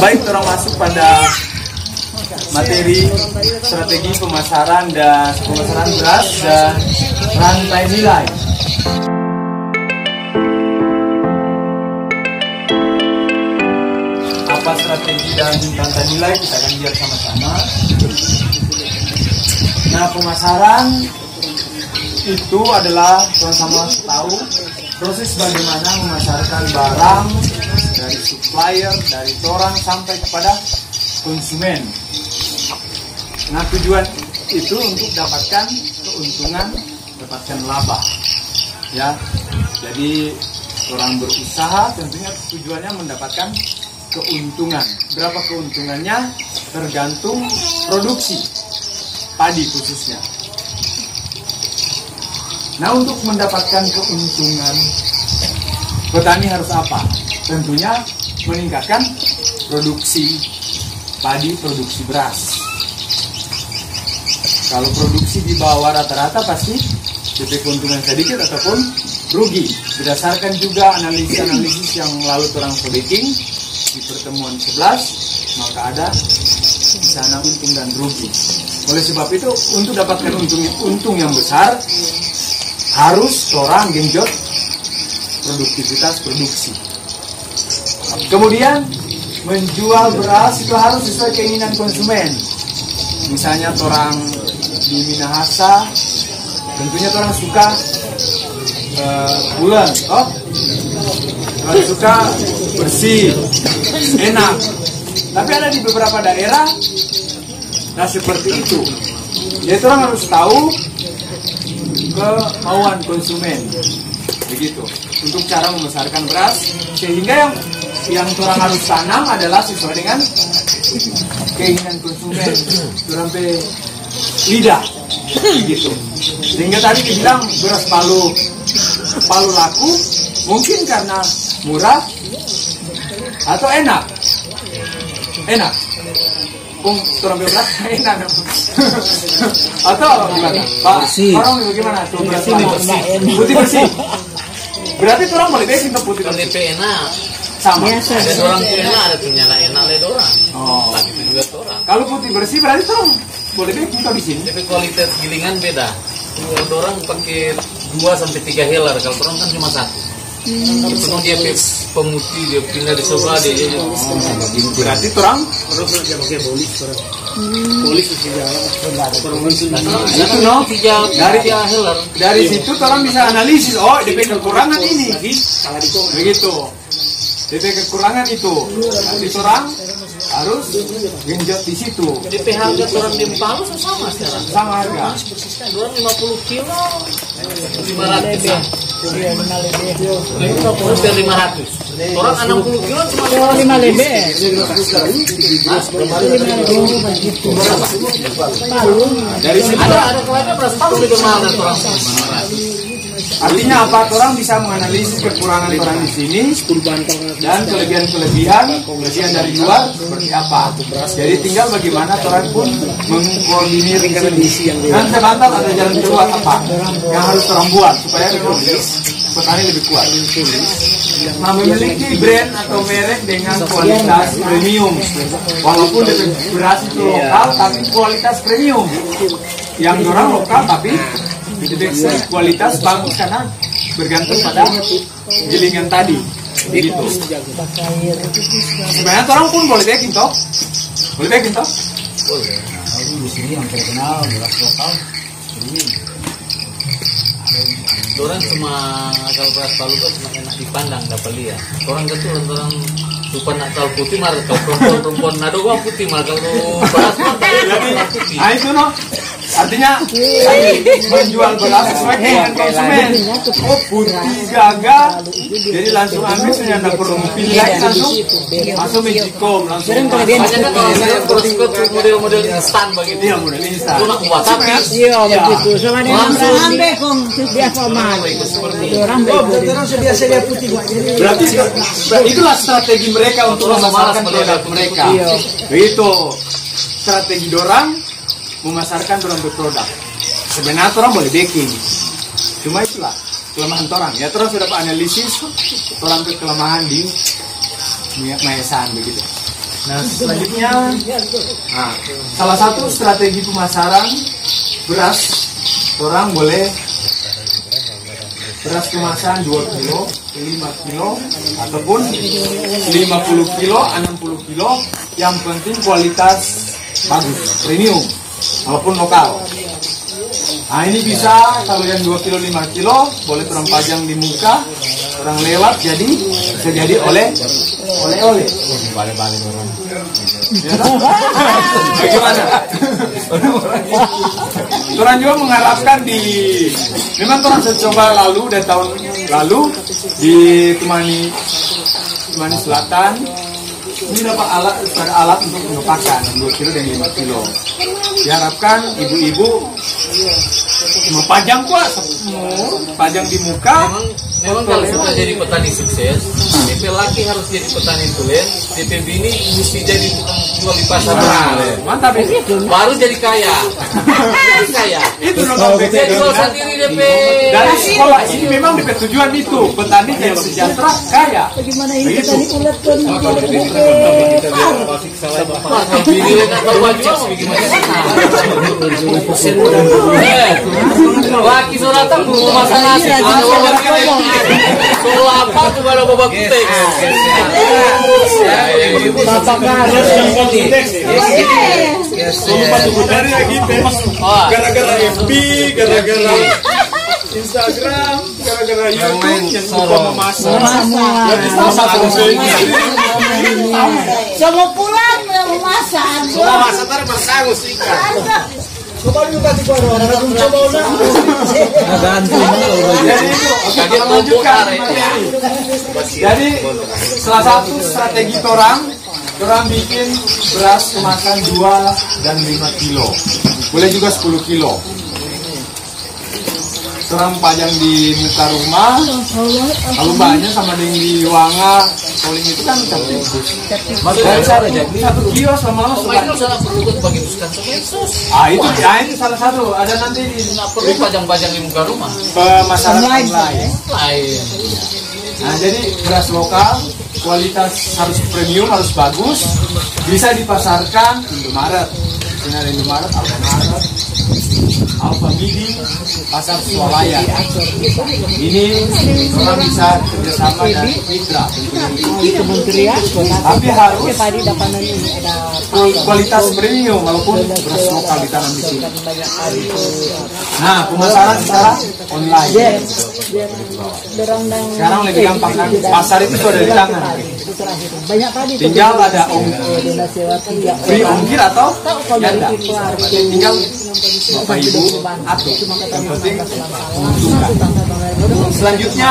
baik orang masuk pada materi strategi pemasaran beras dan rantai nilai. Apa strategi dan rantai nilai kita akan lihat sama-sama. Nah, pemasaran itu adalah sama-sama tahu proses bagaimana memasarkan barang dari supplier, dari orang sampai kepada konsumen. Nah, tujuan itu untuk dapatkan keuntungan, dapatkan laba. Ya, jadi orang berusaha tentunya tujuannya mendapatkan keuntungan. Berapa keuntungannya tergantung produksi padi khususnya. Nah, untuk mendapatkan keuntungan, petani harus apa? Tentunya meningkatkan produksi padi, produksi beras. Kalau produksi di bawah rata-rata pasti DP keuntungan sedikit ataupun rugi. Berdasarkan juga analisis yang lalu orang sebaking di pertemuan 11, maka ada di sana untung dan rugi. Oleh sebab itu, untuk dapatkan untung yang besar, harus orang genjot produktivitas produksi. Kemudian menjual beras itu harus sesuai keinginan konsumen. Misalnya orang di Minahasa, tentunya orang suka bulan, orang suka bersih, enak. Tapi ada di beberapa daerah, nah seperti itu. Jadi orang harus tahu kemauan konsumen, begitu. Untuk cara membesarkan beras, sehingga yang orang harus tanam adalah sesuai dengan keinginan konsumen, sampai lidah, begitu. Sehingga tadi dibilang beras palu laku, mungkin karena murah atau enak. Turun berat enak. Atau gimana? Pak, orang bagaimana? Putih bersih. Berarti orang boleh bikin putih bersih. Enak. Sama. Ada orang enak, ada nyala enak ada orang. Oh. Tapi itu juga orang. Kalau putih bersih berarti orang boleh bikin di sini. Tapi kualitas gilingan beda. Kalau orang pakai 2 sampai 3 helar, kalau orang kan cuma 1. Itu dia pemutih, dia pindah di sebelah dia. Berarti orang Orang dia pakai polis, polis itu itu no dari situ orang bisa analisis, oh DP kekurangan ini, begitu. DP kekurangan itu, nanti orang harus genjot di situ. DP harga orang di Palu sama sekarang. Sama harga. Orang 50 kilo 500. Terus dari 500. Orang 60 kilo cuma 5 lebih. Dari situ ada kelasnya beras Palu itu mahal orang. artinya apa? Orang bisa menganalisis kekurangan orang di sini dan kelebihan dari luar seperti apa. Jadi tinggal bagaimana orang pun mengkoordinir kondisi yang dan sebentar ada jalan keluar apa yang harus orang buat supaya petani lebih kuat. Nah, memiliki brand atau merek dengan kualitas premium, walaupun beras itu lokal tapi kualitas premium. Yang orang lokal tapi kualitas bagus karena bergantung pada gilingan tadi. Begitu. Sebenarnya orang pun boleh bikin toh? Boleh bikin toh? Boleh. di sini yang terkenal beras lokal ini. Orang cuma kalau beras Palu itu cuma enak dipandang, dapat lihat. Orang itu orang suka nak tahu putih mar, kalau perempuan nado gua putih mar, kalau beras putih. Ah itu no. Artinya menjual beras sesuai dengan konsumen. Oh putih gagah, jadi langsung ambil sudah tidak perlu pilih lagi langsung mejikom langsung. Banyak kan kalau saya berikut model-model instan begitu. Iya model instan. Itu nak buat tapi Iya begitu. Sama dengan rambe kong dia formal. Rambe. Orang sudah sedia putih. Berarti itulah strategi mereka untuk memasarkan produk mereka. Begitu strategi dorang memasarkan dorang berproduk. Sebenarnya orang boleh baking, cuma itulah kelemahan orang. Ya terus sudah analisis orang ke kelemahan di minyak mayasan begitu. Nah, selanjutnya, salah satu strategi pemasaran beras, orang boleh beras kemasan 2 kilo, 5 kilo, ataupun 50 kilo, 60 kilo, yang penting kualitas bagus, premium, walaupun lokal. Nah, ini bisa kalau yang 2 kilo, 5 kilo, boleh orang pajang di muka, orang lewat, jadi bisa jadi oleh-oleh. Balik-balik orang. Bagaimana? Orang juga mengharapkan memang orang sudah coba lalu dan tahun lalu di Tumani Selatan ini dapat alat untuk mengepakan 2 kilo dan 5 kilo. Diharapkan ibu-ibu mempajang pajang di muka. Memang kalau sudah jadi petani sukses, DP laki harus jadi petani tulen, DP bini mesti jadi jual di pasar. Mantap itu. Baru jadi kaya. Jadi kaya. Itu nomor Dia jual sendiri DP. dari sekolah ini memang DP tujuan itu, petani yang sejahtera kaya. Bagaimana ini tadi kulit pun Kalau bini nggak tahu baju, bagaimana? Laki suratan belum masak nasi. Solo apa tuh kalau bawa kutek? Gara-gara FB, gara-gara Instagram, gara-gara YouTube yang lupa memasak. semua pulang yang memasak. Semua masak tadi bersangus ikan. Jadi melanjutkan materi. Jadi salah satu strategi orang bikin beras kemasan 2 dan 5 kilo. Boleh juga 10 kilo. Orang pajang di muka rumah, kalau banyak sama dengan di Wanga, Soling itu kan cantik. Dari satu kios lama-lama Main sana perlu bagi buskan Yesus. itu salah satu. Ada nanti di Perlu pajang-pajang di muka rumah. pemasaran online. Lain. Nah, jadi beras lokal, kualitas harus premium, harus bagus, bisa dipasarkan Indomaret. Ini ada Indomaret, Alfamidi, pasar swalaya. Ini orang bisa kerjasama dan mitra. Tapi harus kualitas premium walaupun beras lokal ditanam di sini. Nah, pemasaran secara online. Sekarang lebih gampang kan? Pasar itu sudah di tangan. Tinggal ada free ongkir atau janda. Tinggal Bapak Ibu atur. Yang penting menguntungkan. Selanjutnya,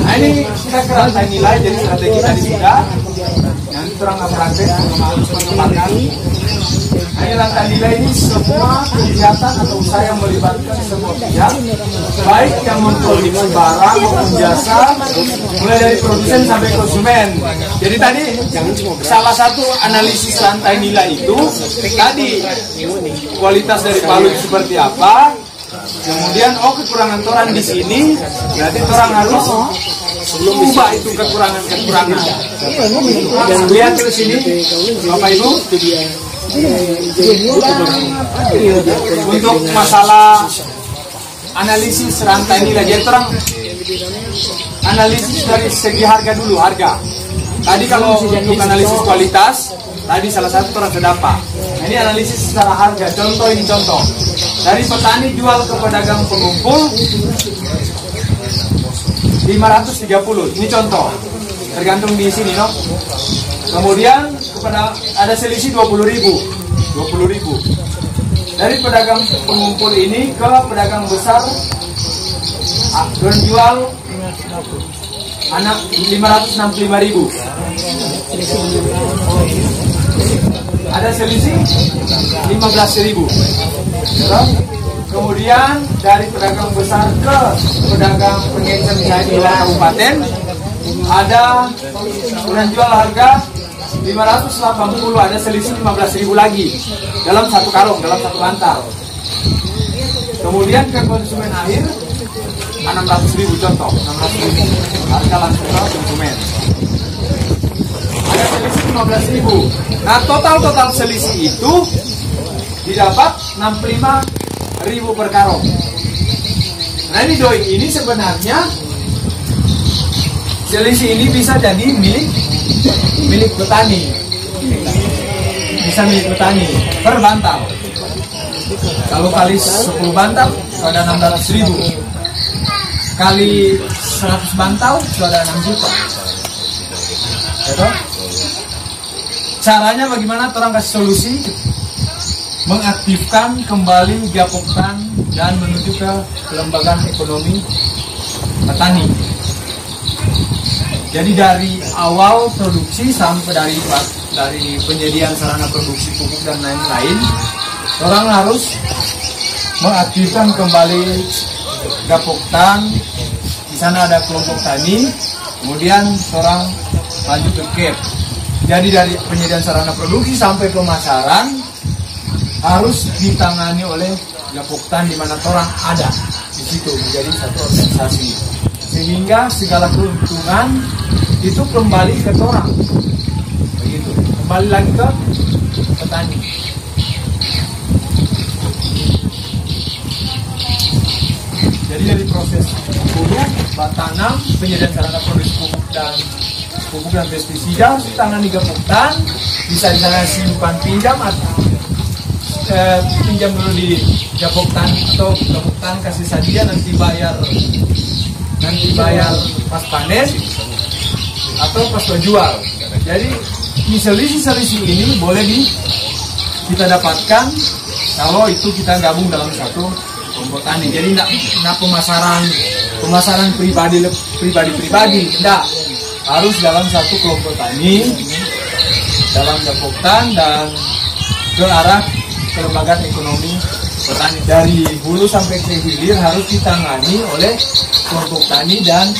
nah ini kita rantai nilai, jadi strategi tadi sudah. Nanti terang praktek mengembangkan. Nah, ini rantai nilai ini semua kegiatan atau usaha yang melibatkan semua pihak, baik yang memproduksi barang maupun jasa, mulai dari produsen sampai konsumen. Jadi tadi salah satu analisis rantai nilai itu tadi kualitas dari palu seperti apa. Kemudian kekurangan orang di sini, berarti orang harus ubah itu kekurangan. Lihat ke sini, Bapak Ibu. Untuk masalah analisis rantai nilai, jadi orang analisis dari segi harga dulu, harga. Tadi kalau untuk analisis kualitas, tadi salah satu orang terdapat. Nah, ini analisis secara harga. Ini contoh. Dari petani jual ke pedagang pengumpul 530. Ini contoh. Tergantung di sini, no. Kemudian ada selisih 20.000. Dari pedagang pengumpul ini ke pedagang besar jual 565.000. Ada selisih 15.000. Kemudian dari pedagang besar ke pedagang pengecer di kabupaten ada orang jual harga 580, ada selisih 15.000 lagi dalam satu karung, dalam satu bantal. Kemudian ke konsumen akhir 600.000, contoh 600.000 harga langsung ke konsumen. ada selisih 15.000. Nah, total selisih itu didapat 65.000 per karung. Nah, ini doi ini sebenarnya selisih ini bisa jadi milik petani. Bisa milik petani per bantal. Kalau kali 10 bantal sudah 600.000. Kali 100 bantal sudah 6 juta. Betul? Caranya bagaimana? Orang kasih solusi, mengaktifkan kembali Gapoktan dan menuju ke kelembagaan ekonomi petani. Jadi dari awal produksi sampai dari penyediaan sarana produksi pupuk dan lain-lain, orang harus mengaktifkan kembali Gapoktan. Di sana ada kelompok tani, kemudian orang lanjut ke KEP. Jadi dari penyediaan sarana produksi sampai pemasaran harus ditangani oleh Gapoktan di mana orang ada di situ menjadi satu organisasi, sehingga segala keuntungan itu kembali ke orang, begitu, kembali lagi ke petani. Jadi dari proses hulu, tanam, penyediaan sarana produksi pupuk dan pestisida harus ditangani Gapoktan. Bisa di sana simpan pinjam dulu di Gapoktan atau Gapoktan kasih saja nanti bayar pas panen atau pas menjual. Jadi selisih ini boleh kita dapatkan kalau itu kita gabung dalam satu kelompok tani. Jadi tidak pemasaran pribadi, tidak, harus dalam satu kelompok tani, dalam Gapoktan dan ke arah kelembagaan ekonomi petani. Dari hulu sampai ke hilir harus ditangani oleh kelompok tani dan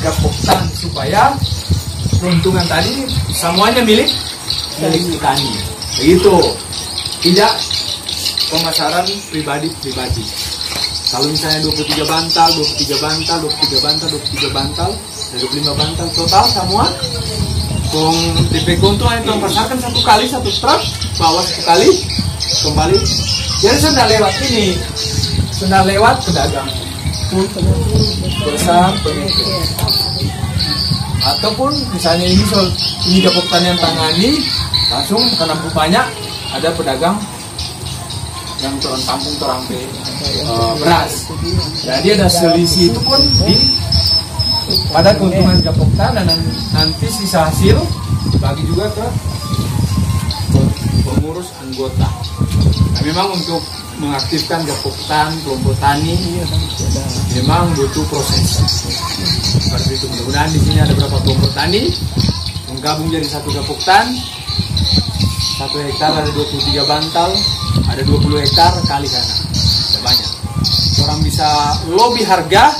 Gapoktan supaya keuntungan tadi semuanya milik petani. Begitu, tidak pemasaran pribadi. Kalau misalnya 23 bantal, 25 bantal total semua, DP keuntungan itu pasarkan satu kali satu truk, bawa sekali kembali. Jadi sudah lewat pedagang, besar pengikut. Ataupun misalnya ini Gapoktan yang tangani, langsung karena banyak ada pedagang yang turun kampung terampe beras. Jadi ada selisih itu pun pada keuntungan Gapoktan dan nanti sisa hasil bagi juga ke pengurus anggota. Nah, memang untuk mengaktifkan Gapoktan kelompok tani memang butuh proses. Seperti itu, mudah-mudahan di sini ada beberapa kelompok tani menggabung jadi satu Gapoktan. 1 hektar ada 23 bantal, ada 20 hektar kali sana, ada banyak. Orang bisa lobby harga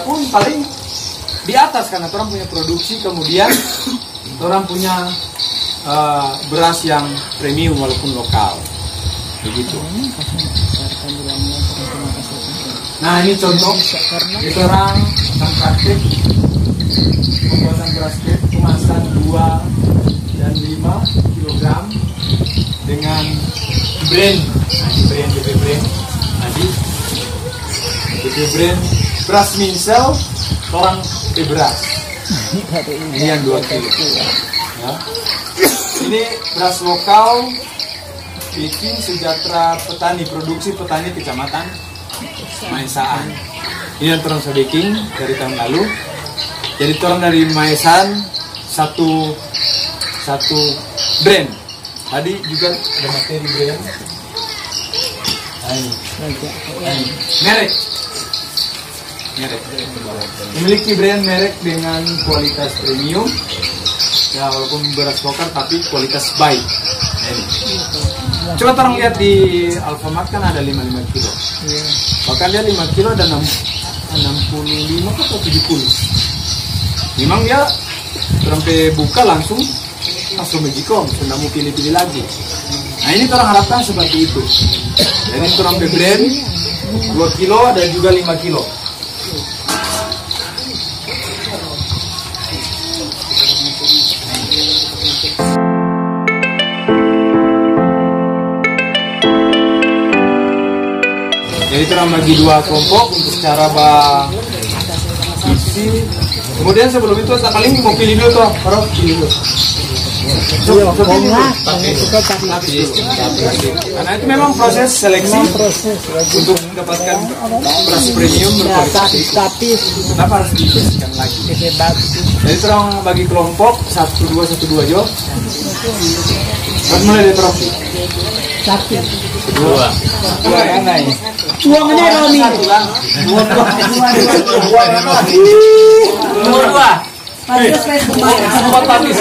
pun paling di atas karena orang punya produksi, kemudian orang punya beras yang premium walaupun lokal, begitu. Nah ini contoh, itu orang akan praktik pembuatan beras kemasan 2 dan 5 kg dengan brand beras minsel orang beras ini yang 2 kg ya. Ini beras lokal bikin sejahtera petani, produksi petani kecamatan Maesaan. Ini yang terus saya bikin dari tahun lalu. Jadi orang dari Maesan satu brand. Tadi juga ada materi brand. Merek. Memiliki brand merek dengan kualitas premium. Ya walaupun beras lokal tapi kualitas baik. Coba orang lihat di Alfamart kan ada 55 kilo. Bahkan dia 5 kilo ada 65 atau 70. Memang dia sampai buka langsung Majikom, sudah mau pilih-pilih lagi. Nah ini orang harapkan seperti itu. Jadi orang brand 2 kilo ada juga 5 kilo. Jadi kita bagi dua kelompok untuk cara isi. Kemudian sebelum itu kita paling mau pilih dulu tuh, Prof. Pilih dulu. Karena itu memang proses seleksi untuk mendapatkan beras premium berkualitas. Kenapa harus dibersihkan lagi? Jadi terang bagi kelompok 1-2 jo. Mulai dari Prof. 2. Yang naik. Uangnya Romi. 2. Harus saya kembali. Sempat habis.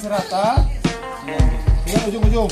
Serata, ujung-ujung.